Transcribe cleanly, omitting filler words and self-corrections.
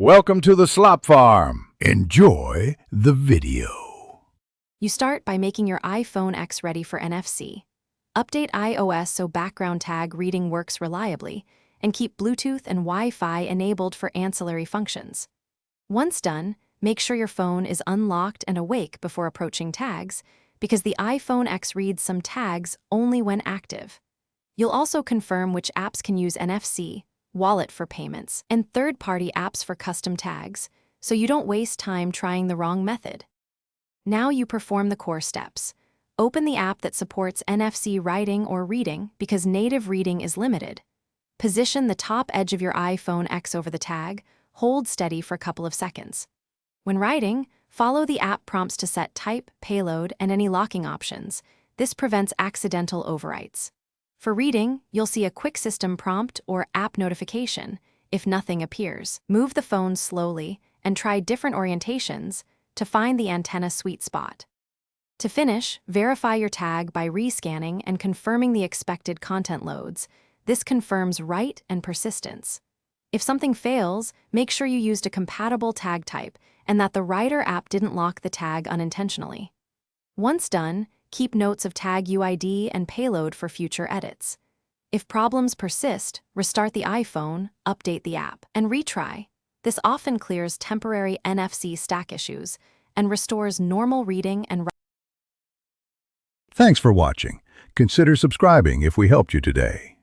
Welcome to the Slop Farm. Enjoy the video. You start by making your iPhone X ready for NFC. Update iOS so background tag reading works reliably, and keep Bluetooth and Wi-Fi enabled for ancillary functions. Once done, make sure your phone is unlocked and awake before approaching tags, because the iPhone X reads some tags only when active. You'll also confirm which apps can use NFC, wallet for payments, and third-party apps for custom tags, so you don't waste time trying the wrong method. Now you perform the core steps. Open the app that supports NFC writing or reading because native reading is limited. Position the top edge of your iPhone X over the tag, hold steady for a couple of seconds. When writing, follow the app prompts to set type, payload, and any locking options. This prevents accidental overwrites. For reading, you'll see a quick system prompt or app notification if nothing appears. Move the phone slowly and try different orientations to find the antenna sweet spot. To finish, verify your tag by rescanning and confirming the expected content loads. This confirms write and persistence. If something fails, make sure you used a compatible tag type and that the writer app didn't lock the tag unintentionally. Once done, keep notes of tag UID and payload for future edits. If problems persist, restart the iPhone, update the app, and retry. This often clears temporary NFC stack issues and restores normal reading and writing. Thanks for watching. Consider subscribing if we helped you today.